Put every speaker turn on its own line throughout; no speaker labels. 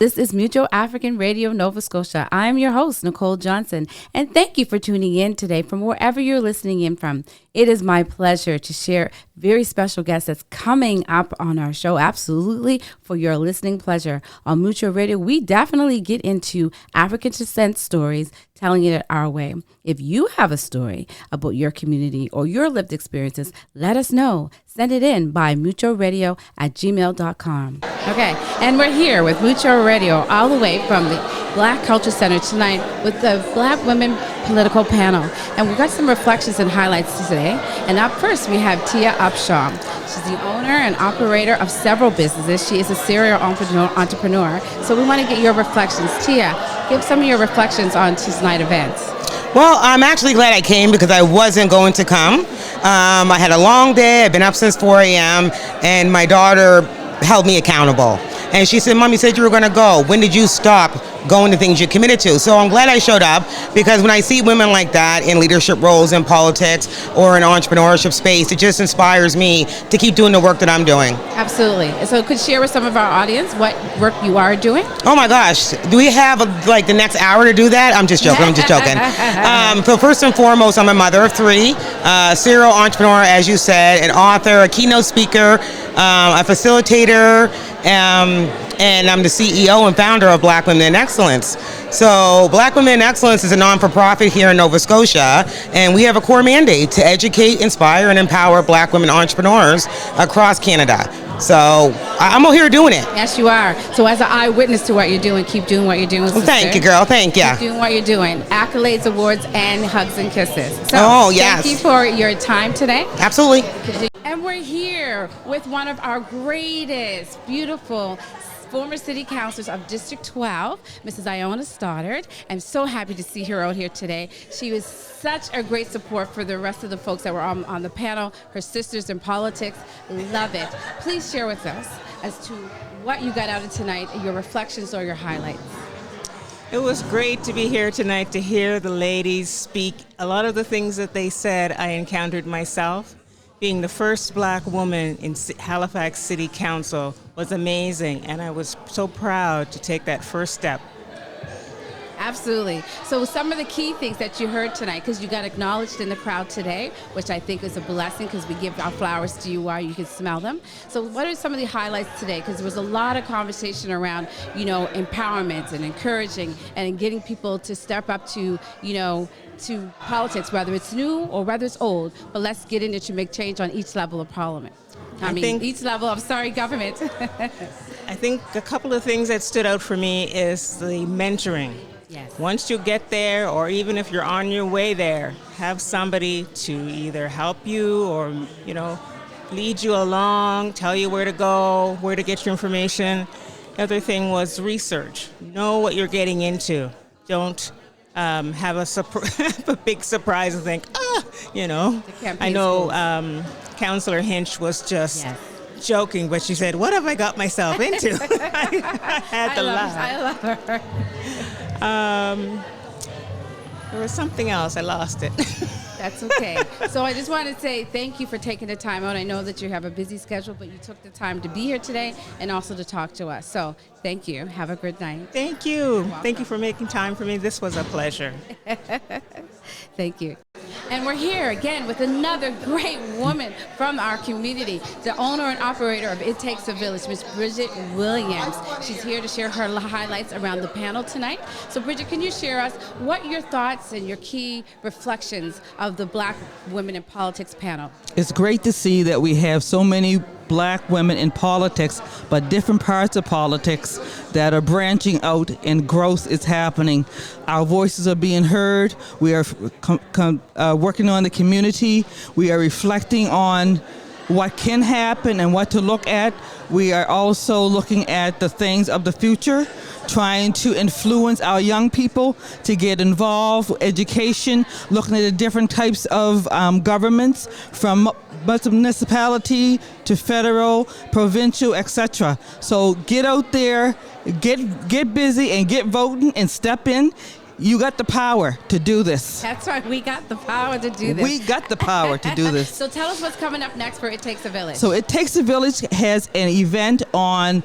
This is Mutual African Radio Nova Scotia. I'm your host, Nicole Johnson, and thank you for tuning in today from wherever you're listening in from. It is my pleasure to share very special guest that's coming up on our show, absolutely for your listening pleasure. On Mutual Radio, we definitely get into African descent stories, telling it our way. If you have a story about your community or your lived experiences, let us know. Send it in by mutualradio@gmail.com. Okay, and we're here with Mutual Radio all the way from the Black Culture Center tonight with the Black Women Political Panel. And we've got some reflections and highlights today. And up first, we have Tia Upshaw. She's the owner and operator of several businesses. She is a serial entrepreneur. So we want to get your reflections. Tia, give some of your reflections on tonight's events.
Well, I'm actually glad I came because I wasn't going to come. I had a long day. I've been up since 4 a.m. and my daughter held me accountable. And she said, Mom, you said you were going to go. When did you stop going to things you're committed to? So I'm glad I showed up because when I see women like that in leadership roles in politics or in entrepreneurship space, it just inspires me to keep doing the work that I'm doing.
Absolutely. So could you share with some of our audience what work you are doing?
Oh my gosh. Do we have the next hour to do that? I'm just joking. So first and foremost, I'm a mother of three, serial entrepreneur, as you said, an author, a keynote speaker, a facilitator, and I'm the CEO and founder of Black Women in Excellence. So Black Women in Excellence is a non-for-profit here in Nova Scotia, and we have a core mandate to educate, inspire, and empower Black women entrepreneurs across Canada. So I'm out here doing it.
Yes, you are. So as an eyewitness to what you're doing, keep doing what you're doing, sister.
Thank you, girl. Thank you.
Keep doing what you're doing. Accolades, awards, and hugs and kisses. So
yes.
Thank you for your time today.
Absolutely.
And we're here with one of our greatest, beautiful former city councilors of District 12, Mrs. Iona Stoddard. I'm so happy to see her out here today. She was such a great support for the rest of the folks that were on the panel, her sisters in politics. Love it. Please share with us as to what you got out of tonight, your reflections or your highlights.
It was great to be here tonight to hear the ladies speak. A lot of the things that they said I encountered myself. Being the first Black woman in Halifax City Council was amazing, and I was so proud to take that first step.
Absolutely. So some of the key things that you heard tonight, because you got acknowledged in the crowd today, which I think is a blessing because we give our flowers to you while you can smell them. So what are some of the highlights today? Because there was a lot of conversation around, empowerment and encouraging and getting people to step up to, to politics, whether it's new or whether it's old, but let's get in it to make change on each level of parliament. Each level of, government.
I think a couple of things that stood out for me is the mentoring.
Yes.
Once you get there, or even if you're on your way there, have somebody to either help you or, lead you along, tell you where to go, where to get your information. The other thing was research. Know what you're getting into. Don't have a big surprise and think, I know Councillor Hinch was just joking, but she said, what have I got myself into? I had to laugh.
I love her.
There was something else. I lost it.
That's okay. So I just want to say thank you for taking the time out. I know that you have a busy schedule, but you took the time to be here today and also to talk to us. So thank you. Have a good night.
Thank you. Thank you for making time for me. This was a pleasure.
Thank you. And we're here again with another great woman from our community, the owner and operator of It Takes a Village, Miss Bridget Williams. She's here to share her highlights around the panel tonight. So Bridget, can you share us what your thoughts and your key reflections of the Black Women in Politics panel?
It's great to see that we have so many Black women in politics, but different parts of politics that are branching out and growth is happening. Our voices are being heard. We are working on the community. We are reflecting on what can happen and what to look at. We are also looking at the things of the future, trying to influence our young people to get involved, education, looking at the different types of governments from municipality to federal, provincial, etc. So get out there, get busy and get voting and step in. You got the power to do this.
That's right. We got the power to do this.
We got the power to do this.
So tell us what's coming up next for It Takes a Village.
So It Takes a Village has an event on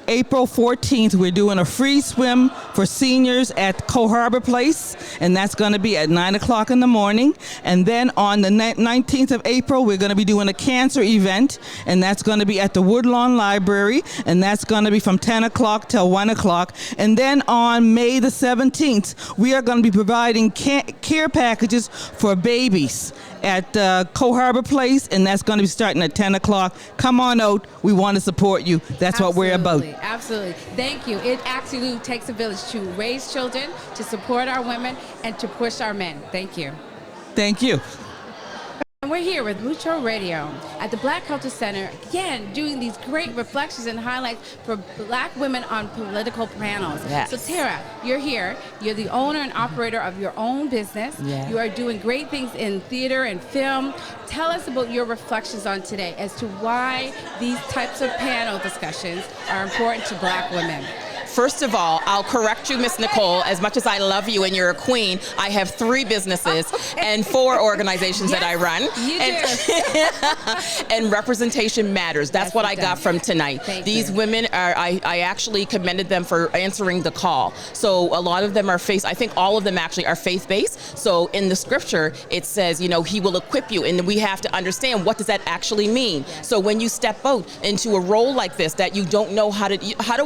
April 14th, we're doing a free swim for seniors at Co-Harbor Place, and that's going to be at 9 o'clock in the morning. And then on the 19th of April, we're going to be doing a cancer event, and that's going to be at the Woodlawn Library, and that's going to be from 10 o'clock till 1 o'clock. And then on May the 17th, we are going to be providing care packages for babies at Co-Harbor Place, and that's going to be starting at 10 o'clock. Come on out. We want to support you. That's what we're about.
Absolutely. Thank you. It actually takes a village to raise children, to support our women, and to push our men. Thank you.
Thank you.
And we're here with Mucho Radio at the Black Culture Center, again, doing these great reflections and highlights for Black women on political panels.
Yes.
So Tara, you're here. You're the owner and operator of your own business.
Yes.
You are doing great things in theater and film. Tell us about your reflections on today as to why these types of panel discussions are important to Black women.
First of all, I'll correct you, Miss Nicole. As much as I love you and you're a queen, I have 3 businesses and 4 organizations that I run.
You do.
And representation matters. That's what I got from tonight.
These
women are, I actually commended them for answering the call. So a lot of them are I think all of them actually are faith-based. So in the scripture, it says, you know, he will equip you. And we have to understand, what does that actually mean? So when you step out into a role like this that you don't know how do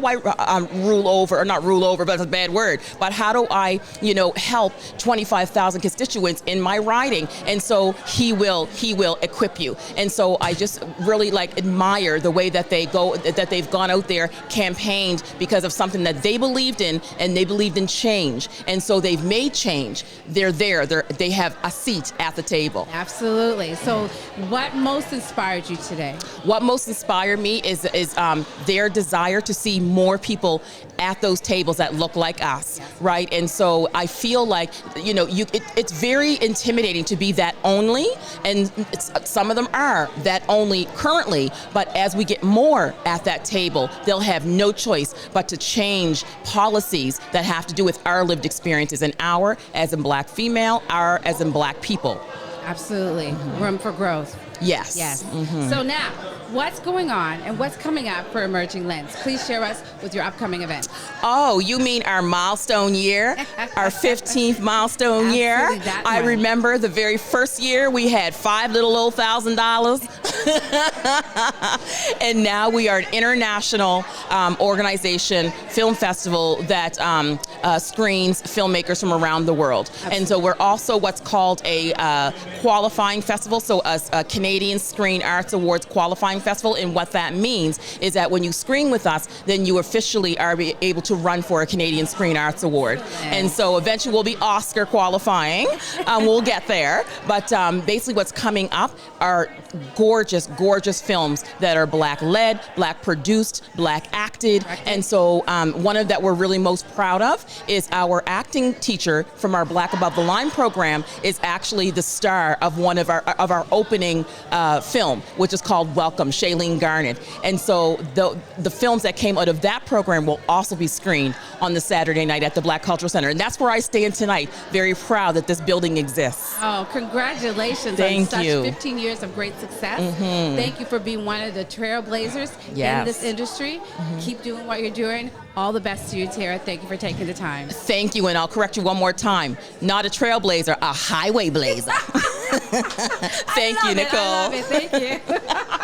I rule over, or not rule over, but it's a bad word, but how do I, you know, help 25,000 constituents in my riding? And so he will equip you. And so I just really admire the way that they've gone out there, campaigned because of something that they believed in, and they believed in change. And so they've made change. They're there. They have a seat at the table.
Absolutely. So what most inspired you today?
What most inspired me is their desire to see more people at those tables that look like us, right? And so I feel like, you know, it's very intimidating to be that only, and some of them are that only currently, but as we get more at that table, they'll have no choice but to change policies that have to do with our lived experiences, and our as in Black female, our as in Black people.
Absolutely. Room for growth.
Yes.
Yes. So now, what's going on and what's coming up for Emerging Lens? Please share us with your upcoming events.
Oh, you mean our milestone year, our 15th milestone year?
That
I
one.
remember the very first year we had $5 little old $1,000. And now we are an international organization, film festival that screens filmmakers from around the world. Absolutely. And so we're also what's called a qualifying festival, so a Canadian Screen Arts Awards qualifying festival. And what that means is that when you screen with us, then you officially are able to run for a Canadian Screen Arts Award. And so eventually we'll be Oscar qualifying. We'll get there. But basically what's coming up are gorgeous, gorgeous films that are Black-led, Black-produced, Black-acted. And so one of that we're really most proud of is our acting teacher from our Black Above the Line program is actually the star of one of our opening film, which is called Welcome, Shailene Garnett. And so the films that came out of that program will also be screened on the Saturday night at the Black Cultural Center. And that's where I stand tonight, very proud that this building exists.
Oh, congratulations
on
such 15 years of great success. Thank you for being one of the trailblazers in this industry. Keep doing what you're doing. All the best to you, Tara. Thank you for taking the time.
Thank you, and I'll correct you one more time. Not a trailblazer, a highway blazer. Thank you, Nicole.
I love it. Thank you.